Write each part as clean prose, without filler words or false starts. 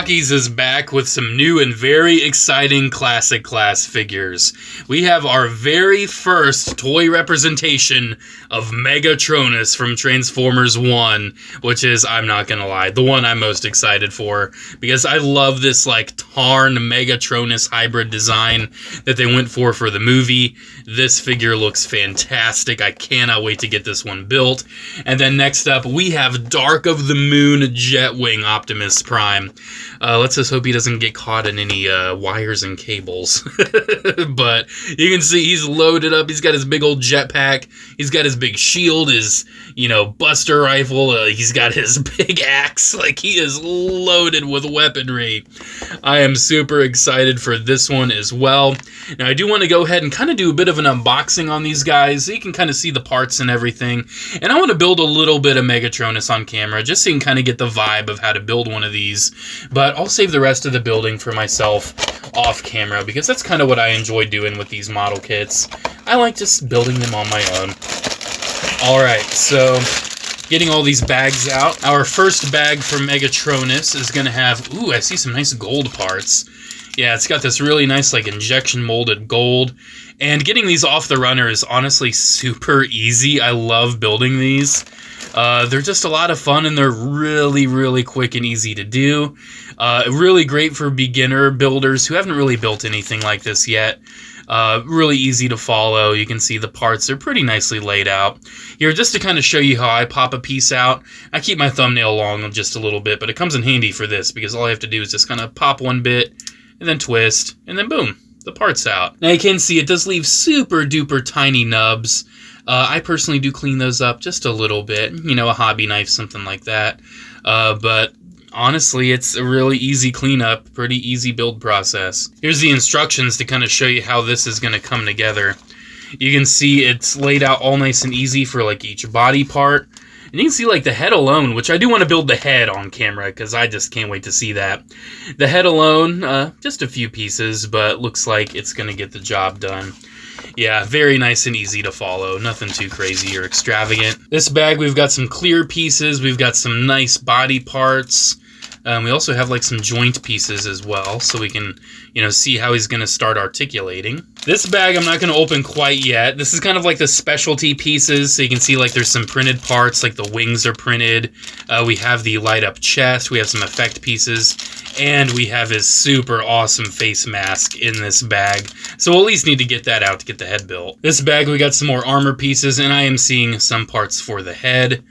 Blokees is back with some new and very exciting Classic Class figures. We have our very first toy representation of Megatronis from Transformers 1, which is, I'm not gonna lie, the one I'm most excited for, because I love this, like, Tarn Megatronis hybrid design that they went for the movie. This figure looks fantastic. I cannot wait to get this one built. And then next up, we have Dark of the Moon Jetwing Optimus Prime. Let's just hope he doesn't get caught in any wires and cables. But you can see he's loaded up. He's got his big old jetpack. He's got his big shield, his, buster rifle. He's got his big axe. Like, he is loaded with weaponry. I am super excited for this one as well. Now, I do want to go ahead and kind of do a bit of an unboxing on these guys so you can kind of see the parts and everything. And I want to build a little bit of Megatronis on camera just so you can kind of get the vibe of how to build one of these. But I'll save the rest of the building for myself off camera because that's kind of what I enjoy doing with these model kits. I like just building them on my own. Alright, so getting all these bags out. Our first bag for Megatronis is going to have, ooh, I see some nice gold parts. Yeah, it's got this really nice, like, injection molded gold. And getting these off the runner is honestly super easy. I love building these. They're just a lot of fun, and they're really, really quick and easy to do. Really great for beginner builders who haven't really built anything like this yet. Really easy to follow. You can see the parts are pretty nicely laid out. Here, just to kind of show you how I pop a piece out, I keep my thumbnail long just a little bit, but it comes in handy for this because all I have to do is just kind of pop one bit, and then twist, and then boom, the part's out. Now you can see it does leave super duper tiny nubs. I personally do clean those up just a little bit, a hobby knife, something like that. But honestly, it's a really easy cleanup, pretty easy build process. Here's the instructions to kind of show you how this is going to come together. You can see it's laid out all nice and easy for like each body part. And you can see like the head alone, which I do want to build the head on camera because I just can't wait to see that. The head alone, just a few pieces, but looks like it's going to get the job done. Yeah, very nice and easy to follow. Nothing too crazy or extravagant. This bag, we've got some clear pieces. We've got some nice body parts. We also have like some joint pieces as well, so we can, see how he's going to start articulating. This bag I'm not going to open quite yet. This is kind of like the specialty pieces, so you can see like there's some printed parts, like the wings are printed. We have the light up chest, we have some effect pieces, and we have his super awesome face mask in this bag. So we'll at least need to get that out to get the head built. This bag, we got some more armor pieces, and I am seeing some parts for the head.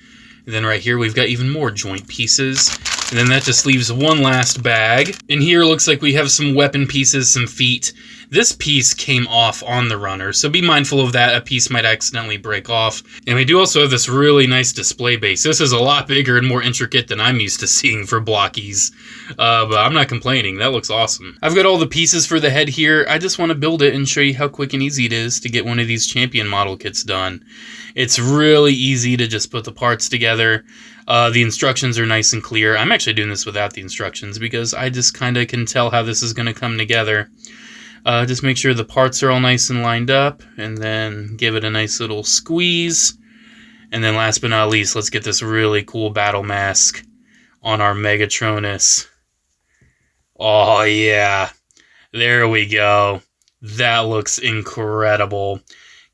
And then right here, we've got even more joint pieces. And then that just leaves one last bag. And here looks like we have some weapon pieces, some feet. This piece came off on the runner, so be mindful of that. A piece might accidentally break off. And we do also have this really nice display base. This is a lot bigger and more intricate than I'm used to seeing for Blokees. But I'm not complaining. That looks awesome. I've got all the pieces for the head here. I just want to build it and show you how quick and easy it is to get one of these champion model kits done. It's really easy to just put the parts together. The instructions are nice and clear. I'm actually doing this without the instructions because I just kind of can tell how this is going to come together. Just make sure the parts are all nice and lined up, and then give it a nice little squeeze. And then last but not least, let's get this really cool battle mask on our Megatronis. Oh yeah, there we go. That looks incredible.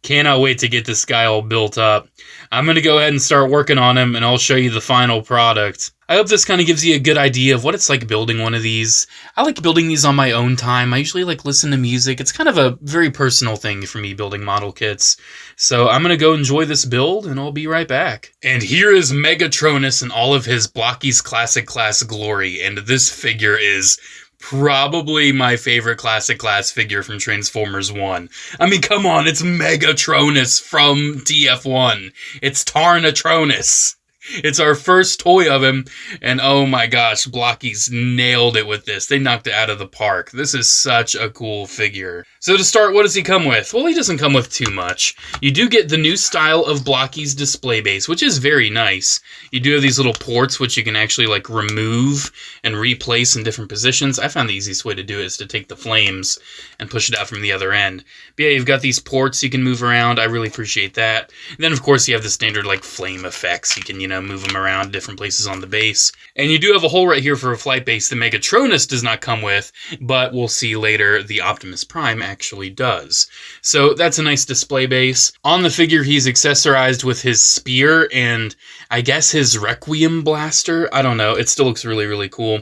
Cannot wait to get this guy all built up. I'm going to go ahead and start working on him, and I'll show you the final product. I hope this kind of gives you a good idea of what it's like building one of these. I like building these on my own time. I usually like listen to music. It's kind of a very personal thing for me, building model kits. So I'm going to go enjoy this build, and I'll be right back. And here is Megatronis in all of his Blokees Classic Class glory, and this figure is probably my favorite Classic Class figure from Transformers 1. I mean, come on, it's Megatronis from TF1. It's Tarnatronis. It's our first toy of him, and oh my gosh, Blokees nailed it with this. They knocked it out of the park. This is such a cool figure. So to start, what does he come with? Well, he doesn't come with too much. You do get the new style of Blokees display base, which is very nice. You do have these little ports, which you can actually like remove and replace in different positions. I found the easiest way to do it is to take the flames and push it out from the other end. But yeah, you've got these ports you can move around. I really appreciate that. And then, of course, you have the standard like flame effects. You can, move him around different places on the base. And you do have a hole right here for a flight base the Megatronus does not come with, but we'll see later the Optimus Prime actually does. So that's a nice display base. On the figure, he's accessorized with his spear and I guess his Requiem blaster. I don't know. It still looks really, really cool.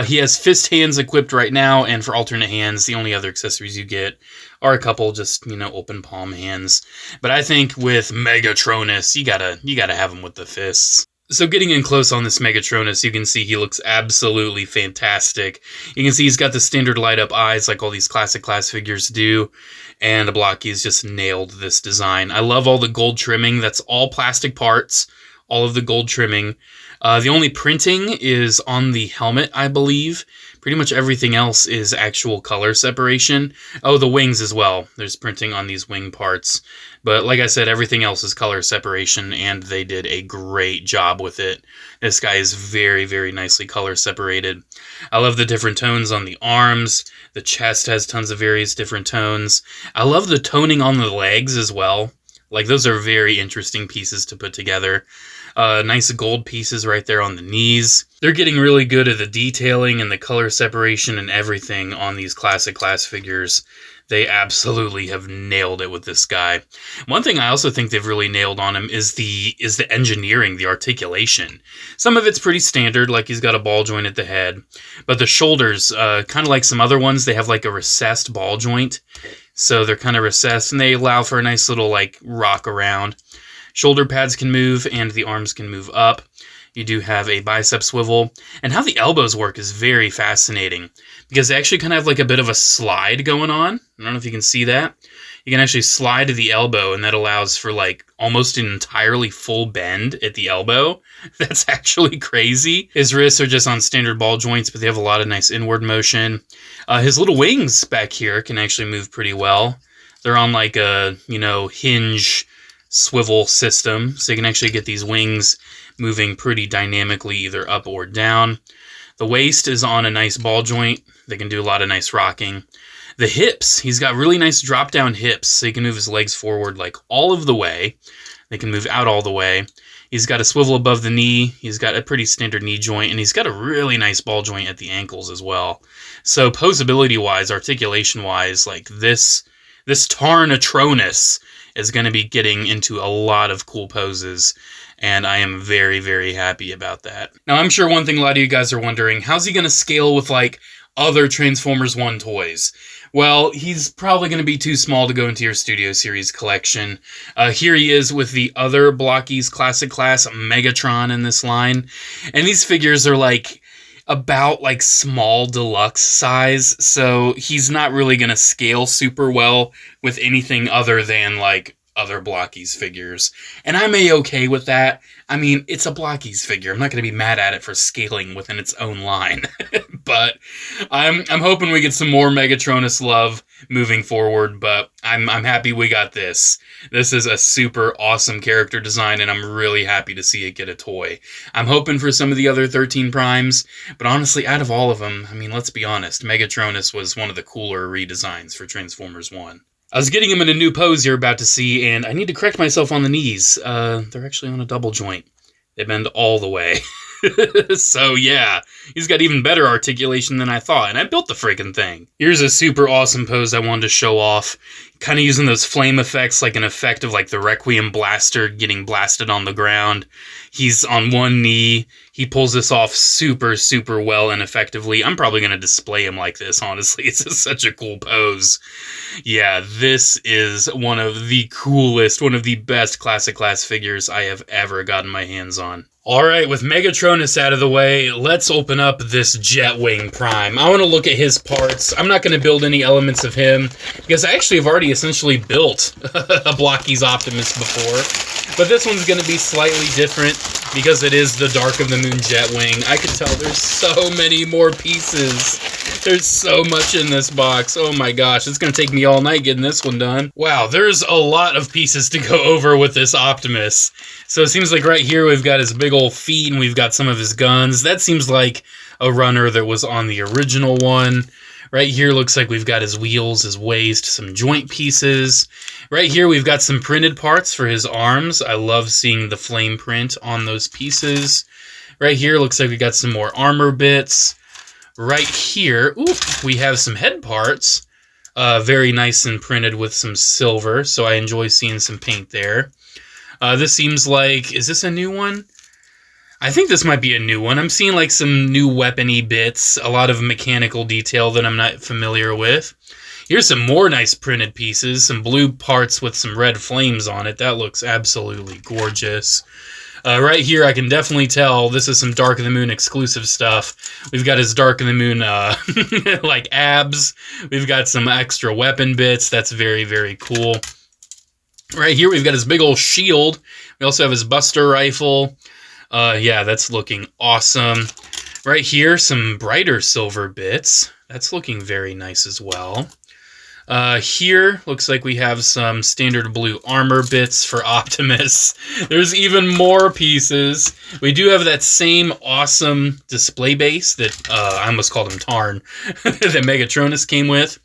He has fist hands equipped right now, and for alternate hands, the only other accessories you get are a couple just, open palm hands. But I think with Megatronus, you gotta have him with the fists. So getting in close on this Megatronus, you can see he looks absolutely fantastic. You can see he's got the standard light-up eyes like all these classic class figures do, and Blokees just nailed this design. I love all the gold trimming. That's all plastic parts, all of the gold trimming. The only printing is on the helmet, I believe. Pretty much everything else is actual color separation. Oh, the wings as well. There's printing on these wing parts. But like I said, everything else is color separation, and they did a great job with it. This guy is very, very nicely color separated. I love the different tones on the arms. The chest has tons of various different tones. I love the toning on the legs as well. Like, those are very interesting pieces to put together. Nice gold pieces right there on the knees. They're getting really good at the detailing and the color separation and everything on these classic class figures. They absolutely have nailed it with this guy. One thing I also think they've really nailed on him is the engineering, the articulation. Some of it's pretty standard, like he's got a ball joint at the head. But the shoulders, kind of like some other ones, they have like a recessed ball joint. So they're kind of recessed, and they allow for a nice little like rock around. Shoulder pads can move, and the arms can move up. You do have a bicep swivel. And how the elbows work is very fascinating, because they actually kind of have like a bit of a slide going on. I don't know if you can see that. You can actually slide to the elbow, and that allows for like almost an entirely full bend at the elbow. That's actually crazy. His wrists are just on standard ball joints, but they have a lot of nice inward motion. His little wings back here can actually move pretty well. They're on like a, hinge swivel system, so you can actually get these wings moving pretty dynamically either up or down. The waist is on a nice ball joint. They can do a lot of nice rocking. The hips, he's got really nice drop down hips, so he can move his legs forward like all of the way. They can move out all the way. He's got a swivel above the knee. He's got a pretty standard knee joint, and he's got a really nice ball joint at the ankles as well. So posability wise, articulation wise, like this Megatronus is going to be getting into a lot of cool poses, and I am very, very happy about that. Now, I'm sure one thing a lot of you guys are wondering, how's he going to scale with, like, other Transformers 1 toys? Well, he's probably going to be too small to go into your Studio Series collection. Here he is with the other Blokees Classic Class Megatron in this line, and these figures are, like, about like small deluxe size, so he's not really going to scale super well with anything other than like other Blokees figures. And I'm A-okay with that. I mean, it's a Blokees figure. I'm not going to be mad at it for scaling within its own line. But I'm hoping we get some more Megatronus love moving forward, but I'm happy we got this. This is a super awesome character design, and I'm really happy to see it get a toy. I'm hoping for some of the other 13 Primes, but honestly, out of all of them, I mean, let's be honest, Megatronus was one of the cooler redesigns for Transformers 1. I was getting him in a new pose you're about to see, and I need to correct myself on the knees. They're actually on a double joint. They bend all the way. So yeah, he's got even better articulation than I thought, and I built the freaking thing. Here's a super awesome pose I wanted to show off. Kind of using those flame effects, like an effect of like the Requiem blaster getting blasted on the ground. He's on one knee. He pulls this off super, super well and effectively. I'm probably going to display him like this, honestly. It's just such a cool pose. Yeah, this is one of the coolest, one of the best classic class figures I have ever gotten my hands on. Alright, with Megatronus out of the way, let's open up this Jetwing Prime. I want to look at his parts. I'm not going to build any elements of him, because I actually have already essentially built a Blokees Optimus before. But this one's going to be slightly different, because it is the Dark of the Moon Jetwing. I can tell there's so many more pieces. There's so much in this box. Oh my gosh, it's going to take me all night getting this one done. Wow, there's a lot of pieces to go over with this Optimus. So it seems like right here we've got his big old feet, and we've got some of his guns. That seems like a runner that was on the original one. Right here looks like we've got his wheels, his waist, some joint pieces. Right here we've got some printed parts for his arms. I love seeing the flame print on those pieces. Right here looks like we got some more armor bits. Right here, we have some head parts. Very nice and printed with some silver, so I enjoy seeing some paint there. This seems like, is this a new one? I think this might be a new one. I'm seeing like some new weapon-y bits, a lot of mechanical detail that I'm not familiar with. Here's some more nice printed pieces, some blue parts with some red flames on it. That looks absolutely gorgeous. Right here, I can definitely tell this is some Dark of the Moon exclusive stuff. We've got his Dark of the Moon, like abs. We've got some extra weapon bits. That's very, very cool. Right here, we've got his big old shield. We also have his Buster rifle. Yeah, that's looking awesome. Right here, some brighter silver bits. That's looking very nice as well. Here, looks like we have some standard blue armor bits for Optimus. There's even more pieces. We do have that same awesome display base that, I almost called him Tarn, that Megatronus came with.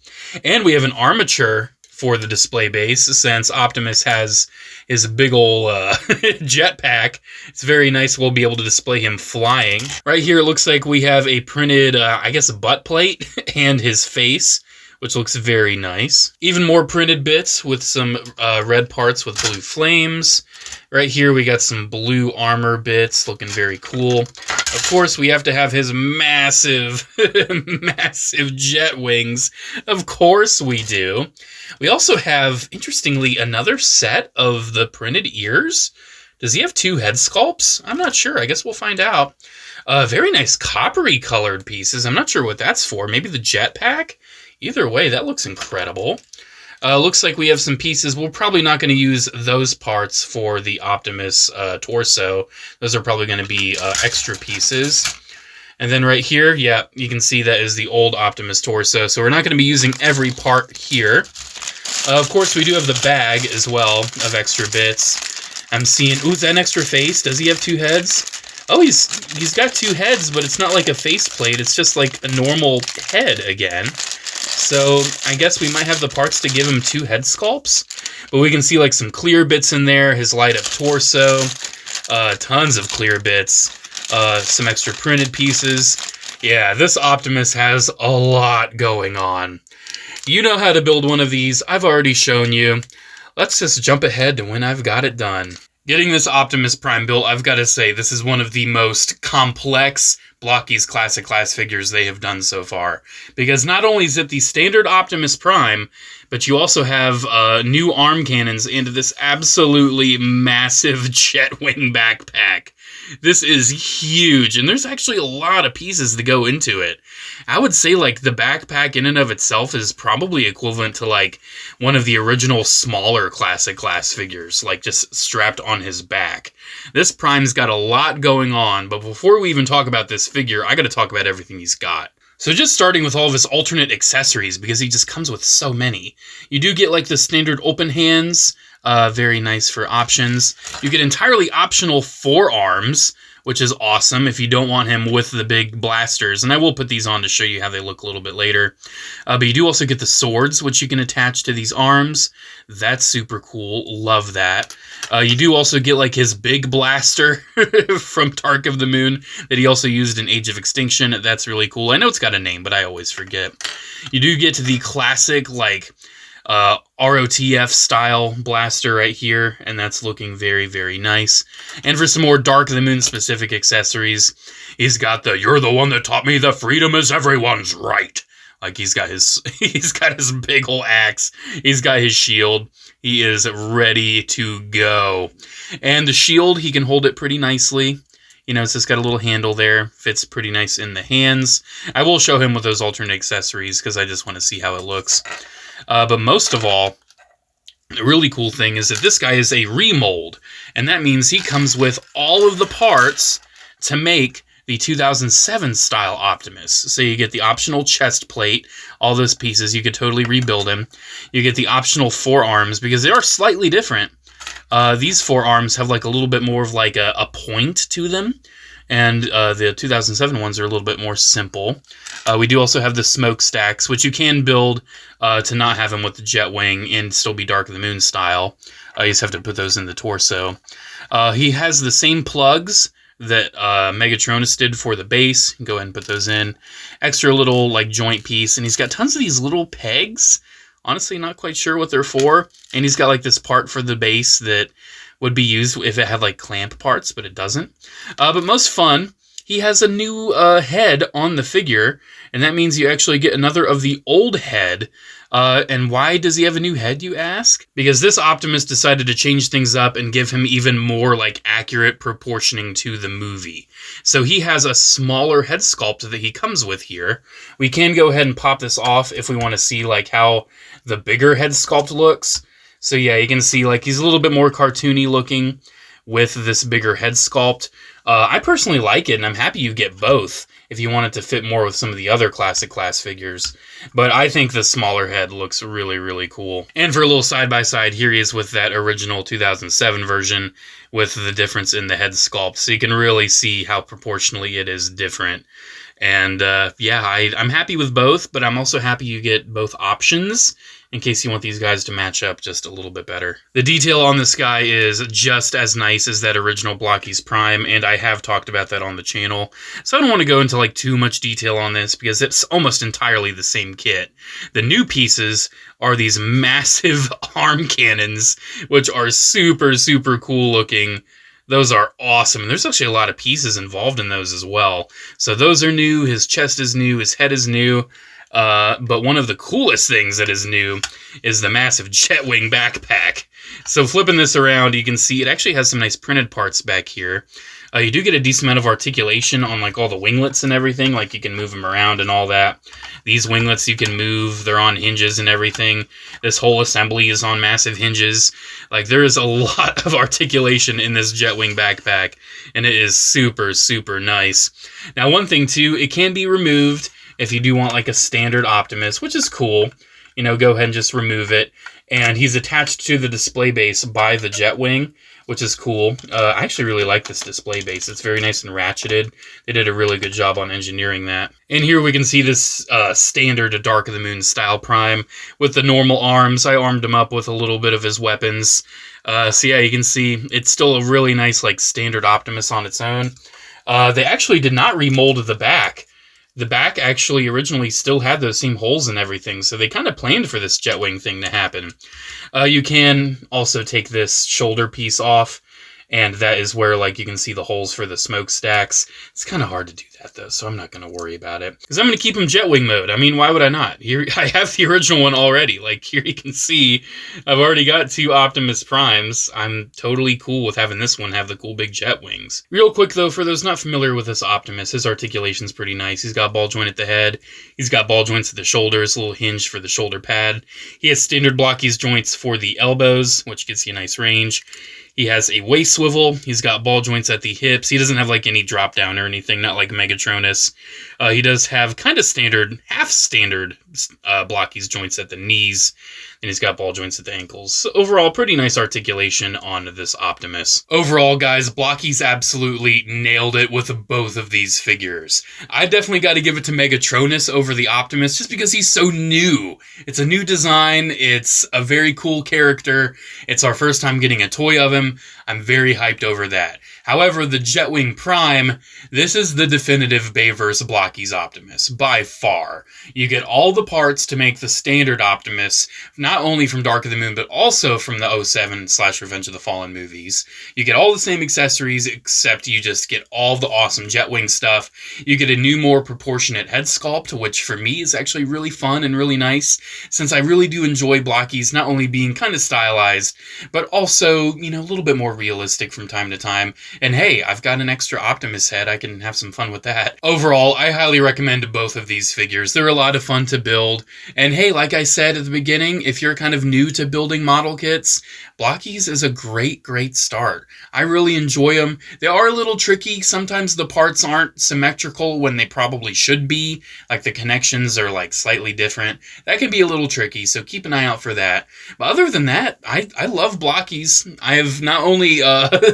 And we have an armature for the display base, since Optimus has his big ol' jetpack. It's very nice. We'll be able to display him flying. Right here, it looks like we have a printed, I guess, a butt plate and his face, which looks very nice. Even more printed bits with some red parts with blue flames. Right here, we got some blue armor bits looking very cool. Of course, we have to have his massive, massive jet wings. Of course we do. We also have, interestingly, another set of the printed ears. Does he have 2 head sculpts? I'm not sure. I guess we'll find out. Very nice coppery colored pieces. I'm not sure what that's for. Maybe the jetpack? Either way, that looks incredible. Looks like we have some pieces. We're probably not going to use those parts for the Optimus torso. Those are probably going to be extra pieces. And then right here, yeah, you can see that is the old Optimus torso. So we're not going to be using every part here. Of course, we do have the bag as well of extra bits. I'm seeing, ooh, is that an extra face? Does he have 2 heads? Oh, he's got 2 heads, but it's not like a faceplate. It's just like a normal head again. So I guess we might have the parts to give him 2 head sculpts. But we can see like some clear bits in there, his light up torso, tons of clear bits, some extra printed pieces. Yeah, this Optimus has a lot going on. You know how to build one of these. I've already shown you. Let's just jump ahead to when I've got it done. Getting this Optimus Prime built, I've got to say, this is one of the most complex Blokees Classic Class figures they have done so far. Because not only is it the standard Optimus Prime, but you also have new arm cannons and this absolutely massive Jetwing backpack. This is huge, and there's actually a lot of pieces to go into it. I would say, like, the backpack in and of itself is probably equivalent to, like, one of the original smaller Classic Class figures, like, just strapped on his back. This Prime's got a lot going on, but before we even talk about this figure, I gotta talk about everything he's got. So just starting with all of his alternate accessories, because he just comes with so many. You do get, like, the standard open hands, very nice for options. You get entirely optional forearms, which is awesome if you don't want him with the big blasters. And I will put these on to show you how they look a little bit later. But you do also get the swords, which you can attach to these arms. That's super cool. Love that. You do also get like his big blaster from Dark of the Moon that he also used in Age of Extinction. That's really cool. I know it's got a name, but I always forget. You do get to the classic, like, ROTF style blaster right here, and that's looking very, very nice. And for some more Dark of the Moon specific accessories, he's got the "you're the one that taught me that freedom is everyone's right." Like, he's got his big ol' axe. He's got his shield. He is ready to go. And the shield, he can hold it pretty nicely. You know, it's just got a little handle there. Fits pretty nice in the hands. I will show him with those alternate accessories because I just want to see how it looks. But most of all, the really cool thing is that this guy is a remold, and that means he comes with all of the parts to make the 2007 style Optimus. So you get the optional chest plate, all those pieces, you could totally rebuild him. You get the optional forearms, because they are slightly different. These forearms have like a little bit more of like a point to them. And the 2007 ones are a little bit more simple. We do also have the smokestacks, which you can build to not have them with the Jetwing and still be Dark of the Moon style. You just have to put those in the torso. He has the same plugs that Megatronus did for the base. Go ahead and put those in. Extra little like joint piece, and he's got tons of these little pegs. Honestly, not quite sure what they're for. And he's got like this part for the base that would be used if it had like clamp parts, but it doesn't. But most fun, he has a new head on the figure, and that means you actually get another of the old head. And why does he have a new head, you ask? Because this Optimus decided to change things up and give him even more like accurate proportioning to the movie. So he has a smaller head sculpt that he comes with here. We can go ahead and pop this off if we want to see like how the bigger head sculpt looks. So yeah, you can see like he's a little bit more cartoony looking with this bigger head sculpt. I personally like it, and I'm happy you get both if you want it to fit more with some of the other classic class figures. But I think the smaller head looks really, really cool. And for a little side-by-side, here he is with that original 2007 version with the difference in the head sculpt. So you can really see how proportionally it is different. And yeah, I'm happy with both, but I'm also happy you get both options in case you want these guys to match up just a little bit better. The detail on this guy is just as nice as that original Blokees Prime, and I have talked about that on the channel. So I don't want to go into like too much detail on this because it's almost entirely the same kit. The new pieces are these massive arm cannons, which are super, super cool looking. Those are awesome. And there's actually a lot of pieces involved in those as well. So those are new. His chest is new. His head is new. But one of the coolest things that is new is the massive Jetwing backpack. So flipping this around, you can see it actually has some nice printed parts back here. You do get a decent amount of articulation on like all the winglets and everything. Like you can move them around and all that. These winglets you can move. They're on hinges and everything. This whole assembly is on massive hinges. Like there is a lot of articulation in this Jetwing backpack. And it is super, super nice. Now one thing too, it can be removed if you do want like a standard Optimus, which is cool. You know, go ahead and just remove it. And he's attached to the display base by the Jetwing, which is cool. I actually really like this display base. It's very nice and ratcheted. They did a really good job on engineering that. And here we can see this standard Dark of the Moon style Prime with the normal arms. I armed him up with a little bit of his weapons. So yeah, you can see it's still a really nice like standard Optimus on its own. They actually did not remold the back. The back actually originally still had those same holes and everything, so they kind of planned for this Jetwing thing to happen. You can also take this shoulder piece off, and that is where like you can see the holes for the smokestacks. It's kind of hard to do that though, so I'm not going to worry about it. Because I'm going to keep him Jetwing mode. I mean, why would I not? Here, I have the original one already. Like here you can see I've already got 2 Optimus Primes. I'm totally cool with having this one have the cool big jet wings. Real quick though, for those not familiar with this Optimus, his articulation's pretty nice. He's got ball joint at the head. He's got ball joints at the shoulders, a little hinge for the shoulder pad. He has standard Blokees joints for the elbows, which gets you a nice range. He has a waist swivel. He's got ball joints at the hips. He doesn't have like any drop down or anything, not like Megatronus. He does have kind of standard, half standard Blokees joints at the knees. And he's got ball joints at the ankles. So overall, pretty nice articulation on this Optimus. Overall, guys, Blokees absolutely nailed it with both of these figures. I definitely got to give it to Megatronus over the Optimus just because he's so new. It's a new design. It's a very cool character. It's our first time getting a toy of him. I'm very hyped over that. However, the Jetwing Prime, this is the definitive Bayverse Blokees Optimus, by far. You get all the parts to make the standard Optimus, not only from Dark of the Moon, but also from the 07/Revenge of the Fallen movies. You get all the same accessories, except you just get all the awesome Jetwing stuff. You get a new, more proportionate head sculpt, which for me is actually really fun and really nice, since I really do enjoy Blokees not only being kind of stylized, but also, you know, a little bit more realistic from time to time. And hey, I've got an extra Optimus head. I can have some fun with that. Overall, I highly recommend both of these figures. They're a lot of fun to build. And hey, like I said at the beginning, if you're kind of new to building model kits, Blokees is a great, great start. I really enjoy them. They are a little tricky. Sometimes the parts aren't symmetrical when they probably should be. Like the connections are like slightly different. That can be a little tricky, so keep an eye out for that. But other than that, I love Blokees. I have not only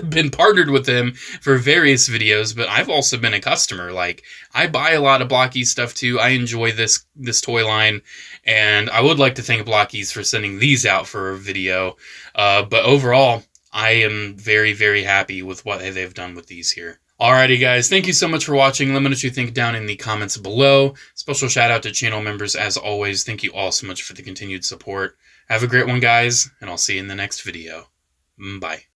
been partnered with them for various videos, but I've also been a customer. Like, I buy a lot of Blokees stuff too. I enjoy this toy line, and I would like to thank Blokees for sending these out for a video. But overall, I am very, very happy with what they've done with these here. Alrighty guys, thank you so much for watching. Let me know what you think down in the comments below. Special shout out to channel members as always. Thank you all so much for the continued support. Have a great one guys, and I'll see you in the next video. Bye.